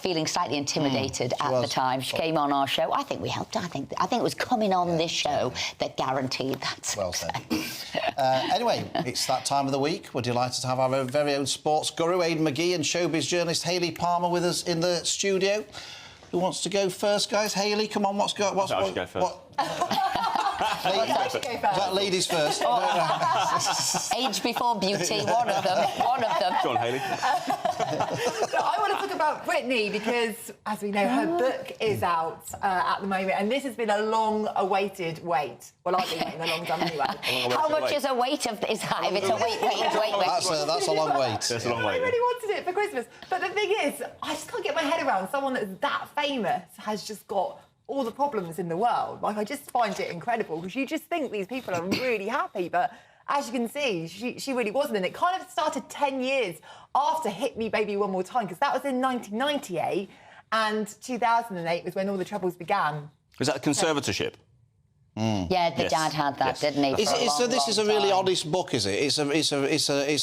feeling slightly intimidated at the time. She came on our show. I think we helped her. I think it was coming on this show that guaranteed that success. Well said. Anyway, it's that time of the week. We're delighted to have our very own sports guru, Aidan McGee, and showbiz journalist Hayley Palmer with us in the studio. Who wants to go first, guys? Hayley, come on, what's going on? I should go first. Ladies first. Age before beauty, one of them. Go on, Hayley. So I want to talk about Britney because, as we know, her book is out at the moment, and this has been a long-awaited wait. Well, I've been waiting a long time anyway. How much is a wait of is that? If it's a wait. That's a long wait. That's a long wait. I really wanted it for Christmas, but the thing is, I just can't get my head around someone that's that famous has just got all the problems in the world. Like, I just find it incredible because you just think these people are really happy, but as you can see, she really wasn't. And it kind of started 10 years after Hit Me Baby One More Time, because that was in 1998, and 2008 was when all the troubles began. Was that conservatorship? Yeah, the dad had that, didn't he? So this is a really honest book, is it? It's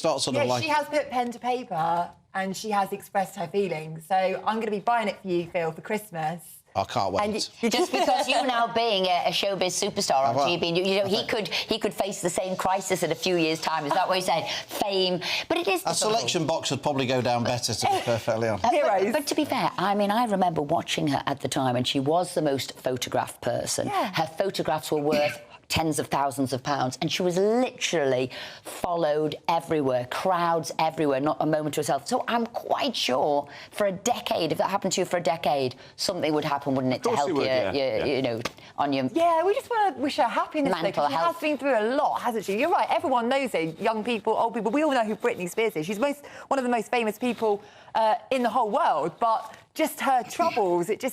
not sort of like... she has put pen to paper and she has expressed her feelings. So I'm going to be buying it for you, Phil, for Christmas. I can't wait. And just because you now being a showbiz superstar on GB, you know, he could face the same crisis in a few years' time. Is that what you're saying? Fame, but it is a selection box would probably go down better, to be perfectly honest. But to be fair, I mean, I remember watching her at the time, and she was the most photographed person. Yeah. Her photographs were worth tens of thousands of pounds, and she was literally followed everywhere, crowds everywhere, not a moment to herself. So I'm quite sure for a decade, if that happened to you for a decade, something would happen, wouldn't it, to help you know, on your... Yeah, we just want to wish her happiness. Mental She health. has been through a lot, hasn't she? You're right, everyone knows it. Young people, old people, we all know who Britney Spears is. She's one of the most famous people in the whole world, but just her troubles, it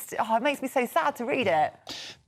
makes me so sad to read it.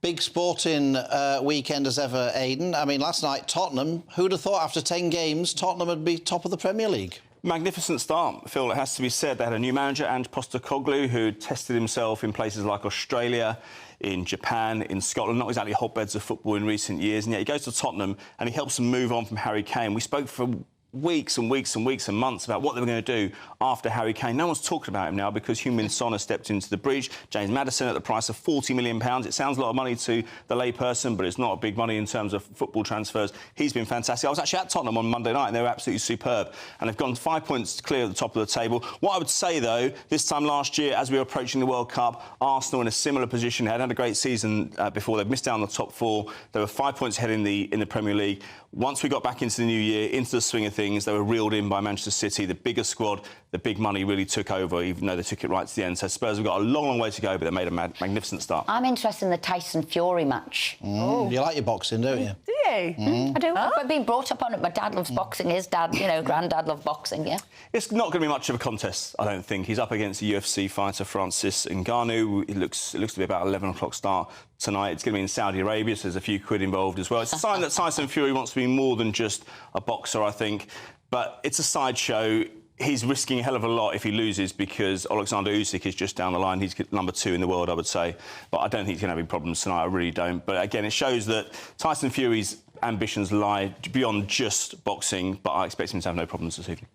Big sporting weekend as ever, Aidan. I mean, last night, Tottenham, who'd have thought after 10 games Tottenham would be top of the Premier League? Magnificent start, Phil, it has to be said. They had a new manager, Ange Postecoglou, who tested himself in places like Australia, in Japan, in Scotland, not exactly hotbeds of football in recent years, and yet he goes to Tottenham and he helps them move on from Harry Kane. We spoke for weeks and weeks and weeks and months about what they were going to do after Harry Kane. No one's talking about him now because Heung-min Son has stepped into the breach. James Maddison at the price of £40 million. It sounds a lot of money to the layperson, but it's not a big money in terms of football transfers. He's been fantastic. I was actually at Tottenham on Monday night and they were absolutely superb. And they've gone 5 points clear at the top of the table. What I would say, though, this time last year, as we were approaching the World Cup, Arsenal in a similar position had a great season before. They've missed out on the top four. They were 5 points ahead in the Premier League. Once we got back into the new year, into the swing of things, they were reeled in by Manchester City. The bigger squad, the big money really took over, even though they took it right to the end. So Spurs have got a long, long way to go, but they made a magnificent start. I'm interested in the Tyson-Fury match. You like your boxing, don't you? Do you? I do. I've been brought up on it. My dad loves boxing. His dad, you know, granddad loved boxing, yeah. It's not going to be much of a contest, I don't think. He's up against the UFC fighter Francis Ngannou. It looks to be about 11 o'clock start tonight. It's going to be in Saudi Arabia, so there's a few quid involved as well. It's a sign that Tyson Fury wants to be more than just a boxer, I think. But it's a sideshow. He's risking a hell of a lot if he loses because Alexander Usyk is just down the line. He's number 2 in the world, I would say. But I don't think he's going to have any problems tonight. I really don't. But again, it shows that Tyson Fury's ambitions lie beyond just boxing, but I expect him to have no problems this evening.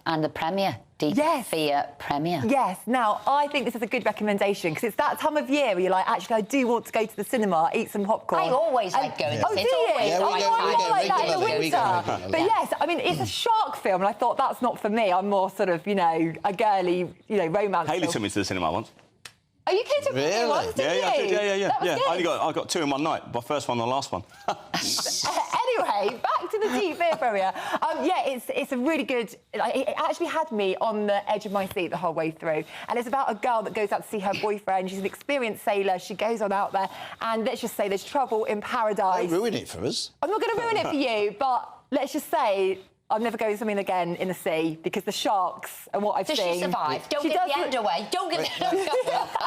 And the Premier, Fear Premier. Yes. Now, I think this is a good recommendation because it's that time of year where you're like, actually, I do want to go to the cinema, eat some popcorn. I always like going to the cinema. Oh, do you? Yeah, we go like that in the regularly. winter. But yes, I mean, it's a shark film, and I thought that's not for me. I'm more sort of, you know, a girly, you know, romance Hayley film. took me to the cinema once. Are you kidding me? Really? Once, didn't you? Yeah. I got 2 in one night. My first one and the last one. Anyway, back to the TV Premier. Yeah, it's a really good... It actually had me on the edge of my seat the whole way through. And it's about a girl that goes out to see her boyfriend. She's an experienced sailor. She goes on out there, and let's just say there's trouble in paradise. Don't ruin it for us. I'm not going to ruin it for you, but let's just say... I'm never going swimming again in the sea because the sharks and what I've seen... Does she survive? Don't give the end away. Don't give the end away.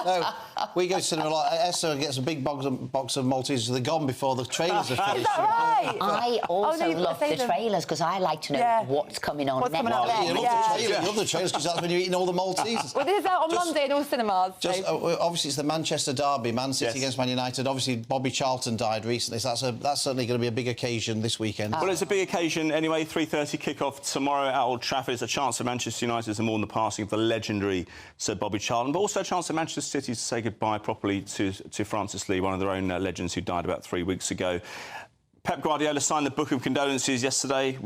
No, we go to cinema a lot. Esther gets a big box of Maltesers. They're gone before the trailers are finished. Is that right? I also you've love seen the them. trailers because I like to know what's coming on What's next. coming up next? You love the trailers because that's when you're eating all the Maltesers. Well, this is out on Monday in all cinemas. Obviously, it's the Manchester derby, Man City against Man United. Obviously, Bobby Charlton died recently, so that's certainly going to be a big occasion this weekend. Well, it's a big occasion anyway. 3:30 kick-off tomorrow at Old Trafford. It's a chance for Manchester United to mourn the passing of the legendary Sir Bobby Charlton, but also a chance for Manchester City to say goodbye properly to Francis Lee, one of their own legends who died about 3 weeks ago. Pep Guardiola signed the book of condolences yesterday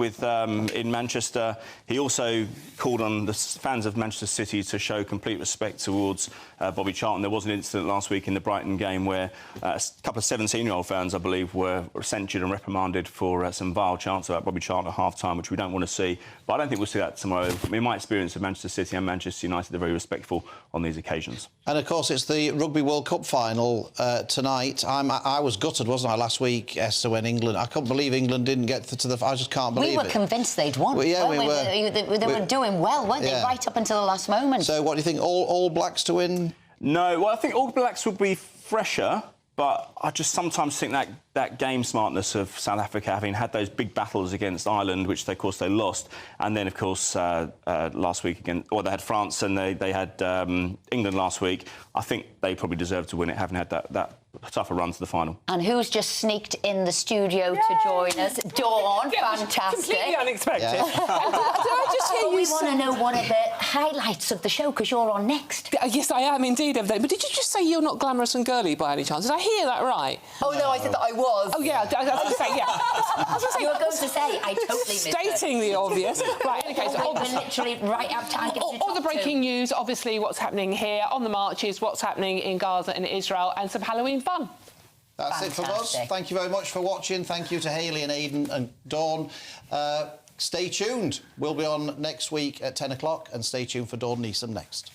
in Manchester. He also called on the fans of Manchester City to show complete respect towards Bobby Charlton. There was an incident last week in the Brighton game where a couple of 17-year-old fans, I believe, were censured and reprimanded for some vile chants about Bobby Charlton at half-time, which we don't want to see. But I don't think we'll see that tomorrow. In my experience of Manchester City and Manchester United, they're very respectful on these occasions. And, of course, it's the Rugby World Cup final tonight. I was gutted, wasn't I, last week, Esther, when England... I couldn't believe England didn't get to the... I just can't believe it. We were convinced they'd won. Well, yeah, we were. They were doing well, weren't they, right up until the last moment. So what do you think, all Blacks to win? No, well, I think All Blacks would be fresher, but I just sometimes think that game smartness of South Africa, having had those big battles against Ireland, which, of course, they lost, and then, of course, last week they had France and they had England last week. I think they probably deserve to win it, having had that tougher run to the final. And who's just sneaked in the studio to join us? Dawn, fantastic. Completely unexpected. Yeah. Did I just hear you We say... want to know what are the highlights of the show, because you're on next. Yes, I am indeed, Evelyn. But did you just say you're not glamorous and girly by any chance? Did I hear that right? Oh, no, I said that I was. Oh, yeah, I was going to say, yeah. I was You were going to say, I totally missed it. Stating the obvious. Right, in any case... We're literally right up time. All the breaking news, obviously, what's happening here on the marches, what's happening in Gaza and Israel, and some Halloween fun. That's it from us. Thank you very much for watching. Thank you to Hayley and Aidan and Dawn. Stay tuned. We'll be on next week at 10 o'clock, and stay tuned for Dawn Neeson next.